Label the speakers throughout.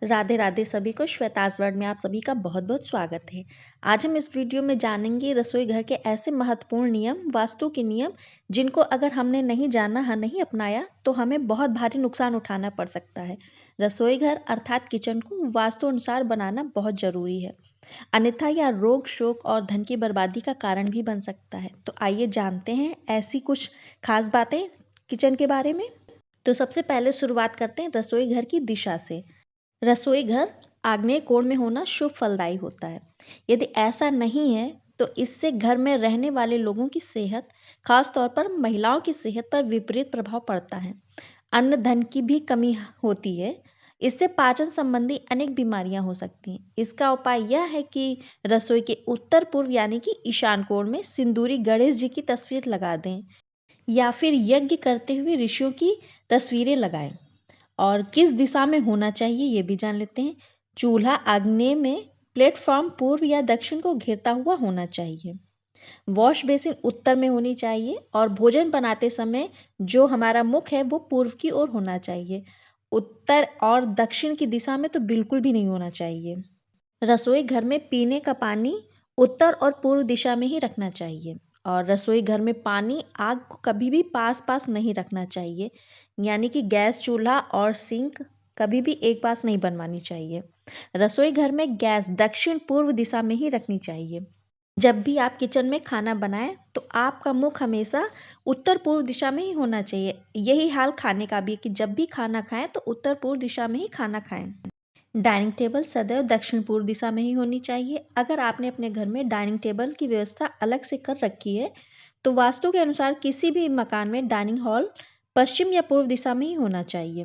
Speaker 1: राधे राधे सभी को श्वेताज वर्ल्ड में आप सभी का बहुत बहुत स्वागत है। आज हम इस वीडियो में जानेंगे रसोई घर के ऐसे महत्वपूर्ण नियम, वास्तु के नियम जिनको अगर हमने नहीं जाना है, नहीं अपनाया तो हमें बहुत भारी नुकसान उठाना पड़ सकता है। रसोई घर अर्थात किचन को वास्तु अनुसार बनाना बहुत जरूरी है, अन्यथा यह रोग, शोक और धन की बर्बादी का कारण भी बन सकता है। तो आइए जानते हैं ऐसी कुछ खास बातें किचन के बारे में। तो सबसे पहले शुरुआत करते हैं रसोई घर की दिशा से। रसोई घर आग्नेय कोण में होना शुभ फलदायी होता है। यदि ऐसा नहीं है तो इससे घर में रहने वाले लोगों की सेहत, खास तौर पर महिलाओं की सेहत पर विपरीत प्रभाव पड़ता है। अन्न धन की भी कमी होती है। इससे पाचन संबंधी अनेक बीमारियां हो सकती हैं। इसका उपाय यह है कि रसोई के उत्तर पूर्व यानी कि ईशान कोण में सिंदूरी गणेश जी की तस्वीर लगा दें या फिर यज्ञ करते हुए ऋषियों की तस्वीरें लगाएं। और किस दिशा में होना चाहिए ये भी जान लेते हैं। चूल्हा आग्नेय में, प्लेटफॉर्म पूर्व या दक्षिण को घेरता हुआ होना चाहिए। वॉश बेसिन उत्तर में होनी चाहिए और भोजन बनाते समय जो हमारा मुख है वो पूर्व की ओर होना चाहिए। उत्तर और दक्षिण की दिशा में तो बिल्कुल भी नहीं होना चाहिए। रसोई घर में पीने का पानी उत्तर और पूर्व दिशा में ही रखना चाहिए। और रसोई घर में पानी आग को कभी भी पास पास नहीं रखना चाहिए, यानी कि गैस चूल्हा और सिंक कभी भी एक पास नहीं बनवानी चाहिए। रसोई घर में गैस दक्षिण पूर्व दिशा में ही रखनी चाहिए। जब भी आप किचन में खाना बनाएं तो आपका मुख हमेशा उत्तर पूर्व दिशा में ही होना चाहिए। यही हाल खाने का भी है कि जब भी खाना खाएं तो उत्तर पूर्व दिशा में ही खाना खाएं। डाइनिंग टेबल सदैव दक्षिण पूर्व दिशा में ही होनी चाहिए। अगर आपने अपने घर में डाइनिंग टेबल की व्यवस्था अलग से कर रखी है तो वास्तु के अनुसार किसी भी मकान में डाइनिंग हॉल पश्चिम या पूर्व दिशा में ही होना चाहिए।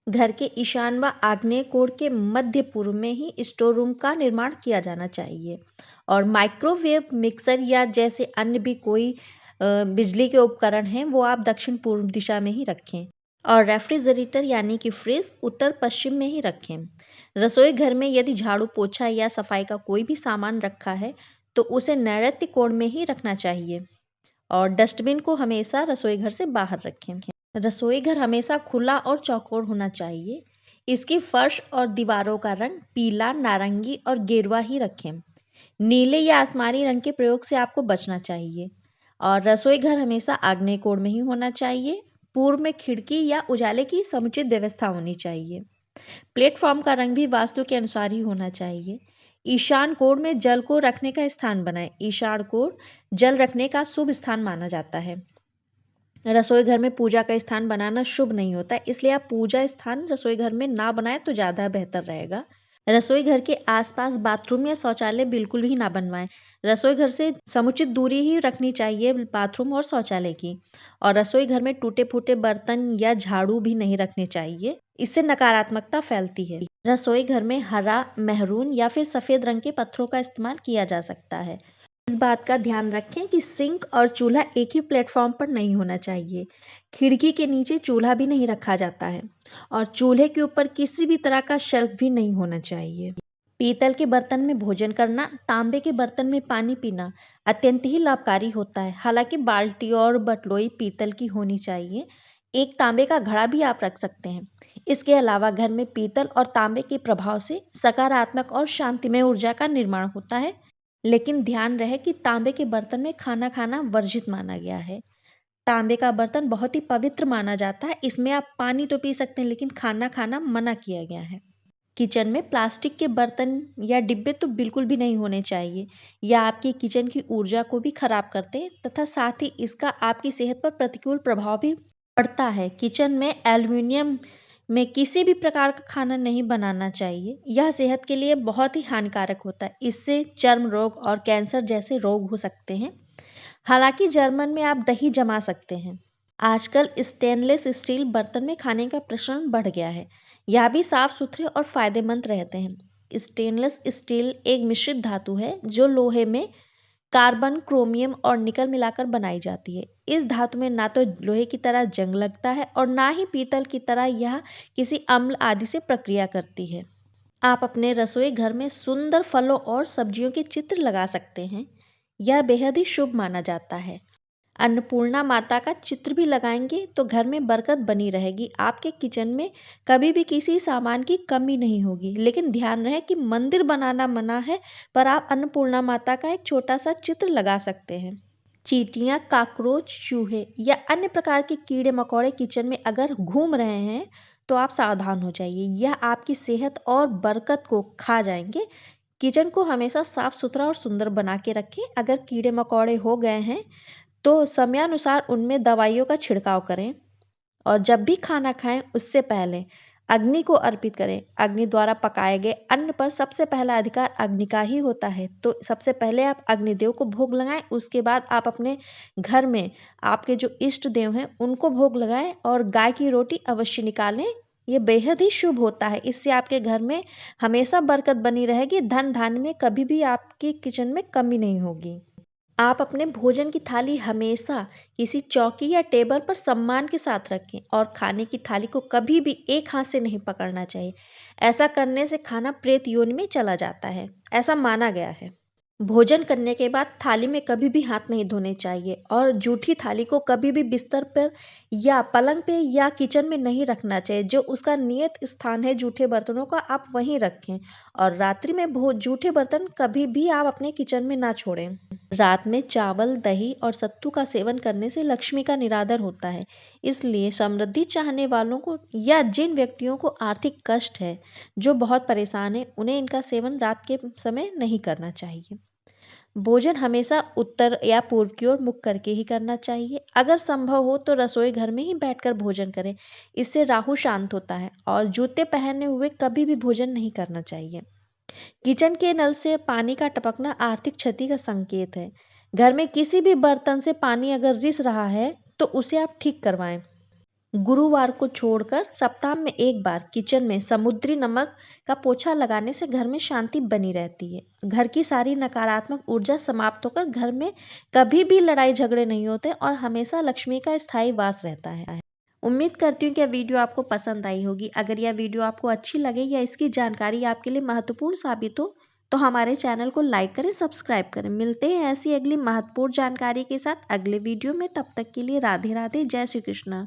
Speaker 1: घर के ईशान व आग्नेय कोण के मध्य पूर्व में ही स्टोर रूम का निर्माण किया जाना चाहिए। और माइक्रोवेव, मिक्सर या जैसे अन्य भी कोई बिजली के उपकरण हैं वो आप दक्षिण पूर्व दिशा में ही रखें। और रेफ्रिजरेटर यानी कि फ्रिज उत्तर पश्चिम में ही रखें। रसोई घर में यदि झाड़ू पोछा या सफाई का कोई भी सामान रखा है तो उसे नैऋत्य कोण में ही रखना चाहिए। और डस्टबिन को हमेशा रसोई घर से बाहर रखें। रसोई घर हमेशा खुला और चौकोर होना चाहिए। इसकी फर्श और दीवारों का रंग पीला, नारंगी और गेरुआ ही रखें। नीले या आसमानी रंग के प्रयोग से आपको बचना चाहिए। और रसोई घर हमेशा आग्नेय कोण में ही होना चाहिए। पूर्व में खिड़की या उजाले की समुचित व्यवस्था होनी चाहिए। प्लेटफॉर्म का रंग भी वास्तु के अनुसार ही होना चाहिए। ईशान कोण में जल को रखने का स्थान बनाएं। ईशान कोण जल रखने का शुभ स्थान माना जाता है। रसोई घर में पूजा का स्थान बनाना शुभ नहीं होता, इसलिए आप पूजा स्थान रसोई घर में ना बनाएं तो ज़्यादा बेहतर रहेगा। रसोई घर के आसपास बाथरूम या शौचालय बिल्कुल भी ना बनवाएं। रसोई घर से समुचित दूरी ही रखनी चाहिए बाथरूम और शौचालय की। और रसोई घर में टूटे फूटे बर्तन या झाड़ू भी नहीं रखने चाहिए, इससे नकारात्मकता फैलती है। रसोई घर में हरा, मेहरून या फिर सफ़ेद रंग के पत्थरों का इस्तेमाल किया जा सकता है। इस बात का ध्यान रखें कि सिंक और चूल्हा एक ही प्लेटफॉर्म पर नहीं होना चाहिए। खिड़की के नीचे चूल्हा भी नहीं रखा जाता है और चूल्हे के ऊपर किसी भी तरह का शेल्फ भी नहीं होना चाहिए। पीतल के बर्तन में भोजन करना, तांबे के बर्तन में पानी पीना अत्यंत ही लाभकारी होता है। हालांकि बाल्टी और बटलोई पीतल की होनी चाहिए। एक तांबे का घड़ा भी आप रख सकते हैं। इसके अलावा घर में पीतल और तांबे के प्रभाव से सकारात्मक और शांतिमय ऊर्जा का निर्माण होता है। लेकिन ध्यान रहे कि तांबे के बर्तन में खाना खाना वर्जित माना गया है। तांबे का बर्तन बहुत ही पवित्र माना जाता है। इसमें आप पानी तो पी सकते हैं लेकिन खाना खाना मना किया गया है। किचन में प्लास्टिक के बर्तन या डिब्बे तो बिल्कुल भी नहीं होने चाहिए। यह आपकी किचन की ऊर्जा को भी खराब करते हैं तथा साथ ही इसका आपकी सेहत पर प्रतिकूल प्रभाव भी पड़ता है। किचन में एल्युमिनियम में किसी भी प्रकार का खाना नहीं बनाना चाहिए। यह सेहत के लिए बहुत ही हानिकारक होता है। इससे चर्म रोग और कैंसर जैसे रोग हो सकते हैं। हालांकि जर्मन में आप दही जमा सकते हैं। आजकल स्टेनलेस स्टील बर्तन में खाने का प्रचलन बढ़ गया है। यह भी साफ सुथरे और फायदेमंद रहते हैं। स्टेनलेस स्टील एक मिश्रित धातु है जो लोहे में कार्बन, क्रोमियम और निकल मिलाकर बनाई जाती है। इस धातु में ना तो लोहे की तरह जंग लगता है और ना ही पीतल की तरह यह किसी अम्ल आदि से प्रक्रिया करती है। आप अपने रसोई घर में सुंदर फलों और सब्जियों के चित्र लगा सकते हैं। यह बेहद ही शुभ माना जाता है। अन्नपूर्णा माता का चित्र भी लगाएंगे तो घर में बरकत बनी रहेगी। आपके किचन में कभी भी किसी सामान की कमी नहीं होगी। लेकिन ध्यान रहे कि मंदिर बनाना मना है, पर आप अन्नपूर्णा माता का एक छोटा सा चित्र लगा सकते हैं। चींटियां, कॉकरोच, चूहे या अन्य प्रकार के कीड़े मकोड़े किचन में अगर घूम रहे हैं तो आप सावधान हो जाइए। यह आपकी सेहत और बरकत को खा जाएंगे। किचन को हमेशा साफ सुथरा और सुंदर बना के रखें। अगर कीड़े मकोड़े हो गए हैं तो समयानुसार उनमें दवाइयों का छिड़काव करें और जब भी खाना खाएं उससे पहले अग्नि को अर्पित करें। अग्नि द्वारा पकाए गए अन्न पर सबसे पहला अधिकार अग्नि का ही होता है। तो सबसे पहले आप अग्निदेव को भोग लगाएं, उसके बाद आप अपने घर में आपके जो इष्ट देव हैं उनको भोग लगाएं और गाय की रोटी अवश्य निकालें। ये बेहद ही शुभ होता है। इससे आपके घर में हमेशा बरकत बनी रहेगी। धन धान्य में कभी भी आपके किचन में कमी नहीं होगी। आप अपने भोजन की थाली हमेशा किसी चौकी या टेबल पर सम्मान के साथ रखें और खाने की थाली को कभी भी एक हाथ से नहीं पकड़ना चाहिए। ऐसा करने से खाना प्रेत योनि में चला जाता है, ऐसा माना गया है। भोजन करने के बाद थाली में कभी भी हाथ नहीं धोने चाहिए और जूठी थाली को कभी भी बिस्तर पर या पलंग पे या किचन में नहीं रखना चाहिए। जो उसका नियत स्थान है जूठे बर्तनों का, आप वहीं रखें और रात्रि में जूठे बर्तन कभी भी आप अपने किचन में ना छोड़ें। रात में चावल, दही और सत्तू का सेवन करने से लक्ष्मी का निरादर होता है। इसलिए समृद्धि चाहने वालों को या जिन व्यक्तियों को आर्थिक कष्ट है, जो बहुत परेशान है, उन्हें इनका सेवन रात के समय नहीं करना चाहिए। भोजन हमेशा उत्तर या पूर्व की ओर मुख करके ही करना चाहिए। अगर संभव हो तो रसोई घर में ही बैठकर भोजन करें। इससे राहु शांत होता है और जूते पहने हुए कभी भी भोजन नहीं करना चाहिए। किचन के नल से पानी का टपकना आर्थिक क्षति का संकेत है। घर में किसी भी बर्तन से पानी अगर रिस रहा है तो उसे आप ठीक करवाएं। गुरुवार को छोड़कर सप्ताह में एक बार किचन में समुद्री नमक का पोछा लगाने से घर में शांति बनी रहती है। घर की सारी नकारात्मक ऊर्जा समाप्त होकर घर में कभी भी लड़ाई झगड़े नहीं होते और हमेशा लक्ष्मी का स्थायी वास रहता है। उम्मीद करती हूँ कि यह वीडियो आपको पसंद आई होगी। अगर यह वीडियो आपको अच्छी लगे या इसकी जानकारी आपके लिए महत्वपूर्ण साबित हो तो हमारे चैनल को लाइक करें, सब्सक्राइब करें। मिलते हैं ऐसी अगली महत्वपूर्ण जानकारी के साथ अगले वीडियो में। तब तक के लिए राधे राधे, जय श्री कृष्ण।